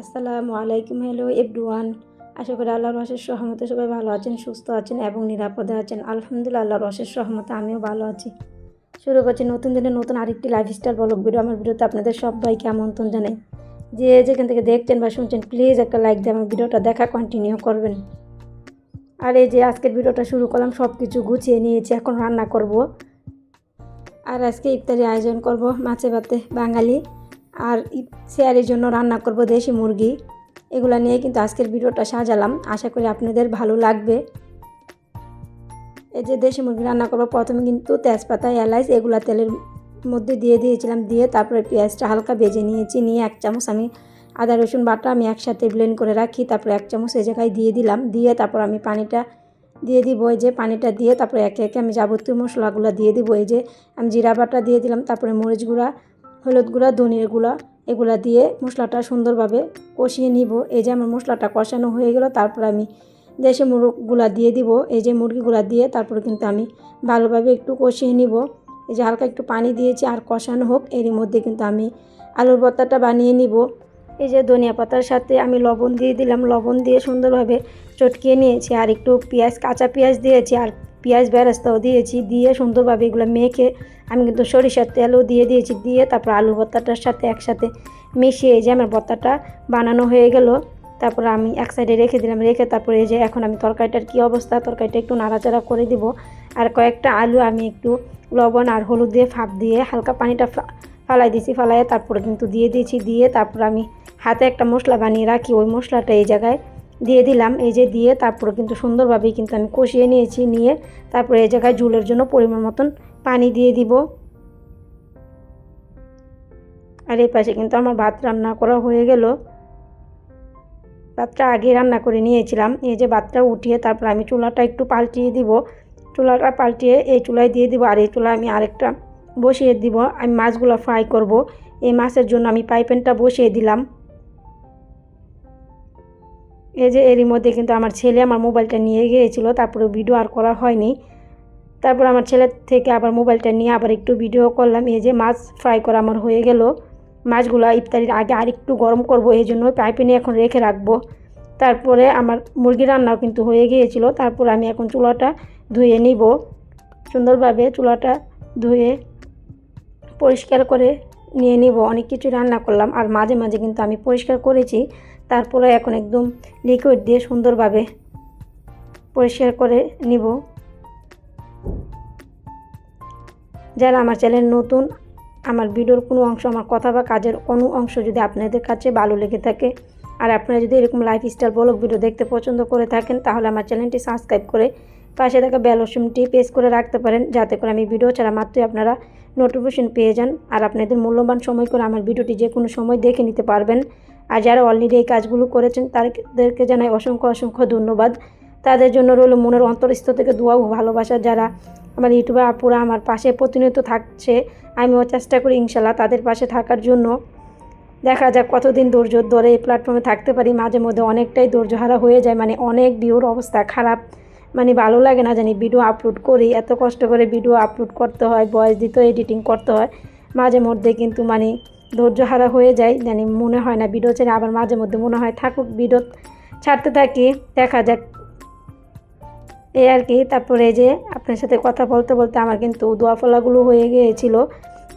আসসালামু আলাইকুম। Hello everyone. আশা করি আল্লাহর অশেষ রহমতে সবাই ভালো আছেন, সুস্থ আছেন এবং নিরাপদে আছেন। আলহামদুলিল্লাহ, আল্লাহর অশেষ রহমতে আমিও ভালো আছি। শুরু করছি নতুন দিনে নতুন আরেকটি লাইফস্টাইল ব্লগ ভিডিও। আমার ভিডিওতে আপনাদের সবাইকে আমন্ত্রণ জানাই। যে যেখান থেকে দেখছেন বা শুনছেন, প্লিজ একটা লাইক দিয়ে আমার ভিডিওটা দেখা কন্টিনিউ করবেন। আর এই যে আজকের ভিডিওটা শুরু করলাম, সব কিছু গুছিয়ে নিয়েছি, এখন রান্না করব। আর আজকে ইফতারি আয়োজন করব মাছে ভাতে বাঙালি, আর শেয়ারের জন্য রান্না করব দেশি মুরগি। এগুলো নিয়ে কিন্তু আজকের ভিডিওটা সাজালাম, আশা করি আপনাদের ভালো লাগবে। এই যে দেশি মুরগি রান্না করব, প্রথমে কিন্তু তেজপাতা এলাচ এগুলা তেলের মধ্যে দিয়ে দিয়েছিলাম, দিয়ে তারপরে পেঁয়াজটা হালকা ভেজে নিয়েছি, নিয়ে 1 চামচ আমি আদা রসুন বাটা আমি একসাথে ব্লেন্ড করে রাখি, তারপরে 1 চামচ এই জায়গায় দিয়ে দিলাম, দিয়ে তারপর আমি পানিটা দিয়ে দিব। এই যে পানিটা দিয়ে তারপরে একে একে আমি যাবতীয় মশলাগুলো দিয়ে দিব। এই যে আমি জিরা বাটা দিয়ে দিলাম, তারপরে মরিচ গুঁড়া, হলুদ গুঁড়া, ধনিয়ার গুঁড়া এগুলা দিয়ে মশলাটা সুন্দরভাবে কষিয়ে নিব। এই যে আমার মশলাটা কষানো হয়ে গেল, তারপর আমি দেশি মুরগিগুলা দিয়ে দিব। এই যে মুরগিগুলা দিয়ে তারপরে কিন্তু আমি ভালোভাবে একটু কষিয়ে নিব। এই যে হালকা একটু পানি দিয়েছি, আর কষানো হোক, এরই মধ্যে কিন্তু আমি আলুর ভর্তাটা বানিয়ে নিব। এই যে ধনিয়া পাতার সাথে আমি লবণ দিয়ে দিলাম, লবণ দিয়ে সুন্দরভাবে চটকিয়ে নিয়েছি, আর একটু পেঁয়াজ, কাঁচা পেঁয়াজ দিয়েছি, আর পেঁয়াজ বেরেস্তাও দিয়েছি, দিয়ে সুন্দরভাবে এগুলো মেখে আমি কিন্তু সরিষার তেলও দিয়ে দিয়েছি, দিয়ে তারপর আলু ভর্তাটার সাথে একসাথে মিশিয়ে যে আমার ভর্তাটা বানানো হয়ে গেল। তারপর আমি এক সাইডে রেখে দিলাম, রেখে তারপরে এই যে এখন আমি তরকারিটার কী অবস্থা, তরকারিটা একটু নাড়াচাড়া করে দিব। আর কয়েকটা আলু আমি একটু লবণ আর হলুদ দিয়ে ফাঁপ দিয়ে হালকা পানিটা ফালাই দিয়েছি, ফালাইয়ে তারপরে কিন্তু দিয়ে দিয়েছি, দিয়ে তারপর আমি হাতে একটা মশলা বানিয়ে রাখি, ওই মশলাটা এই জায়গায় দিয়ে দিলাম। এই যে দিয়ে তারপরে কিন্তু সুন্দরভাবেই কিন্তু আমি কষিয়ে নিয়েছি, নিয়ে তারপরে এই জায়গায় ঝোলের জন্য পরিমাণ মতন পানি দিয়ে দিব। আর এই পাশে কিন্তু আমার ভাত রান্না করা হয়ে গেল। ভাতটা আগে রান্না করে নিয়েছিলাম। এই যে ভাতটা উঠিয়ে তারপর আমি চুলাটা একটু পাল্টিয়ে দিব, চুলাটা পাল্টিয়ে এই চুলায় দিয়ে দিব, আর এই চুলায় আমি আরেকটা বসিয়ে দিব। আমি মাছগুলো ফ্রাই করব, এই মাছের জন্য আমি পাইপ্যানটা বসিয়ে দিলাম। এই যে এরই মধ্যে কিন্তু আমার ছেলে আমার মোবাইলটা নিয়ে গিয়েছিল, তারপরে ভিডিও আর করা হয়নি। তারপর আমার ছেলে থেকে আবার মোবাইলটা নিয়ে আবার একটু ভিডিও করলাম। এই যে মাছ ফ্রাই করা আমার হয়ে গেল। মাছগুলো ইফতারির আগে আর একটু গরম করব, এই জন্য পাইপ্যানে এখন রেখে রাখবো। তারপরে আমার মুরগি রান্নাও কিন্তু হয়ে গিয়েছিল। তারপর আমি এখন চুলাটা ধুয়ে নিব, সুন্দরভাবে চুলাটা ধুয়ে পরিষ্কার করে নিয়ে নিব। অনেক কিছু রান্না করলাম, আর মাঝে মাঝে কিন্তু আমি পরিষ্কার করেছি। তারপরে এখন একদম লিকুইড দিয়ে সুন্দরভাবে পরিষ্কার করে নিব। যারা আমার চ্যানেল নতুন, আমার ভিডিওর কোনো অংশ, আমার কথা বা কাজের কোনো অংশ যদি আপনাদের কাছে ভালো লেগে থাকে, আর আপনারা যদি এরকম লাইফস্টাইল ব্লগ ভিডিও দেখতে পছন্দ করে থাকেন, তাহলে আমার চ্যানেলটি সাবস্ক্রাইব করে পাশে থাকা বেল আইকনটি প্রেস করে রাখতে পারেন, যাতে করে আমি ভিডিও ছাড়া মাত্রই আপনারা নোটিফিকেশন পেয়ে যান, আর আপনাদের মূল্যবান সময় করে আমার ভিডিওটি যে কোনো সময় দেখে নিতে পারবেন। আর যারা অলরেডি এই কাজগুলো করেছেন তাদেরকে জানাই অসংখ্য অসংখ্য ধন্যবাদ। তাদের জন্য রইল মনের অন্তরস্থল থেকে দোয়া ও ভালোবাসা। যারা আমার ইউটিউবে আপুরা আমার পাশে প্রতিনিয়ত থাকছে, আমিও চেষ্টা করি ইনশাল্লাহ তাদের পাশে থাকার জন্য। দেখা যাক কতদিন ধৈর্য ধরে এই প্ল্যাটফর্মে থাকতে পারি। মাঝে মধ্যে অনেকটাই ধৈর্যহারা হয়ে যায়, মানে অনেক ভিউর অবস্থা খারাপ, মানে ভালো লাগে না জানি ভিডিও আপলোড করি, এত কষ্ট করে ভিডিও আপলোড করতে হয়, ভয়েস দিতে হয়, এডিটিং করতে হয়। মাঝে মধ্যে কিন্তু মানে ধৈর্যহারা হয়ে যায়, জানি মনে হয় না ভিডিও ছেড়ে, আবার মাঝে মধ্যে মনে হয় থাকুক, ভিডিও ছাড়তে থাকি, দেখা যাক এই আর কি। তারপরে এই যে আপনার সাথে কথা বলতে বলতে আমার কিন্তু দোয়া ফলাগুলো হয়ে গিয়েছিল।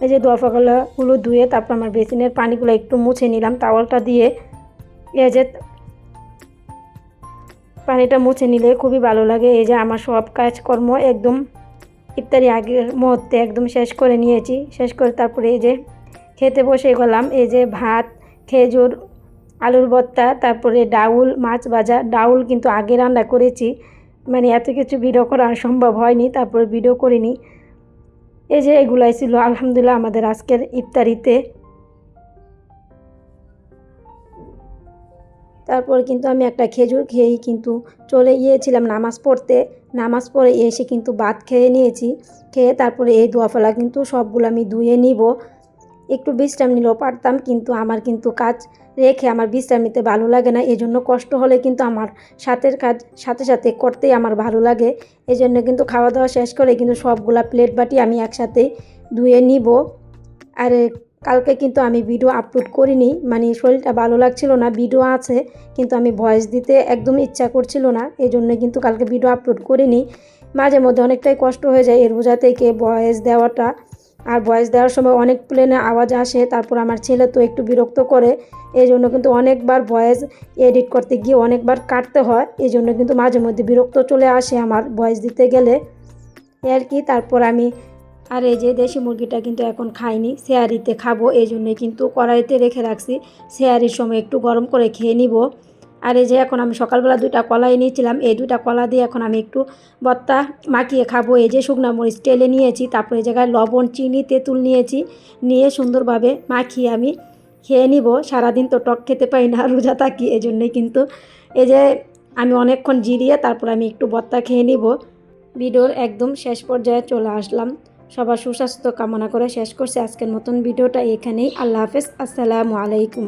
এই যে দোয়া ফলাগুলো ধুয়ে তারপর আমার বেসিনের পানিগুলো একটু মুছে নিলাম টাওয়ালটা দিয়ে। এই যে পানিটা মুছে নিলে খুবই ভালো লাগে। এই যে আমার সব কাজকর্ম একদম ইফতারি আগের মুহূর্তে একদম শেষ করে নিয়েছি, শেষ করে তারপরে এই যে খেতে বসে গেলাম। এই যে ভাত, খেজুর, আলুর ভর্তা, তারপরে ডাউল, মাছ ভাজা। ডাউল কিন্তু আগে রান্না করেছি, মানে এত কিছু ভিডিও করা সম্ভব হয়নি, তারপরে ভিডিও করিনি। এই যে এগুলাই ছিল আলহামদুলিল্লাহ আমাদের আজকের ইফতারিতে। তারপর কিন্তু আমি একটা খেজুর খেয়েই কিন্তু চলে গিয়েছিলাম নামাজ পড়তে। নামাজ পড়ে এসে কিন্তু ভাত খেয়ে নিয়েছি, খেয়ে তারপরে এই দোয়া ফলা কিন্তু সবগুলো আমি ধুয়ে নিব। একটু বিশ্রাম নিলেও পারতাম, কিন্তু আমার কিন্তু কাজ রেখে আমার বিশ্রাম নিতে ভালো লাগে না। এই জন্য কষ্ট হলে কিন্তু আমার সাথের কাজ সাথে সাথে করতেই আমার ভালো লাগে। এই জন্য কিন্তু খাওয়া দাওয়া শেষ করে কিন্তু সবগুলা প্লেট বাটি আমি একসাথে ধুয়ে নিব। আর কালকে কিন্তু আমি ভিডিও আপলোড করিনি, মানে শরীরটা ভালো লাগছিল না। ভিডিও আছে কিন্তু আমি ভয়েস দিতে একদমই ইচ্ছা করছিল না, এই জন্য কিন্তু কালকে ভিডিও আপলোড করিনি। মাঝে মধ্যে অনেকটাই কষ্ট হয়ে যায় এই রোজা থেকে ভয়েস দেওয়াটা। আর ভয়েস দেওয়ার সময় অনেক প্লেনে আওয়াজ আসে, তারপর আমার ছেলে তো একটু বিরক্ত করে, এই জন্য কিন্তু অনেকবার ভয়েস এডিট করতে গিয়ে অনেকবার কাটতে হয়, এই জন্য কিন্তু মাঝে মধ্যে বিরক্ত চলে আসে আমার ভয়েস দিতে গেলে আর কি। তারপর আমি আর এই যে দেশি মুরগিটা কিন্তু এখন খাইনি, সেহারিতে খাবো, এই জন্যই কিন্তু কড়াইতে রেখে রাখছি, সেহারির সময় একটু গরম করে খেয়ে নিব। আর এই যে এখন আমি সকালবেলা 2টা কলাই নিয়েছিলাম, এই 2টা কলা দিয়ে এখন আমি একটু ভর্তা মাখিয়ে খাবো। এই যে শুকনো মরিচ তেলে নিয়েছি, তারপরে এই জায়গায় লবণ, চিনি, তেঁতুল নিয়েছি, নিয়ে সুন্দরভাবে মাখিয়ে আমি খেয়ে নিব। সারাদিন তো টক খেতে পাই না, রোজা থাকি, এই জন্যই কিন্তু এই যে আমি অনেকক্ষণ জিরিয়ে তারপর আমি একটু ভর্তা খেয়ে নিব। ভিডিওর একদম শেষ পর্যায়ে চলে আসলাম। সবার সুস্বাস্থ্য কামনা করে শেষ করছি আজকের মতন ভিডিওটা এখানেই। আল্লাহ হাফেজ, আসসালামু আলাইকুম।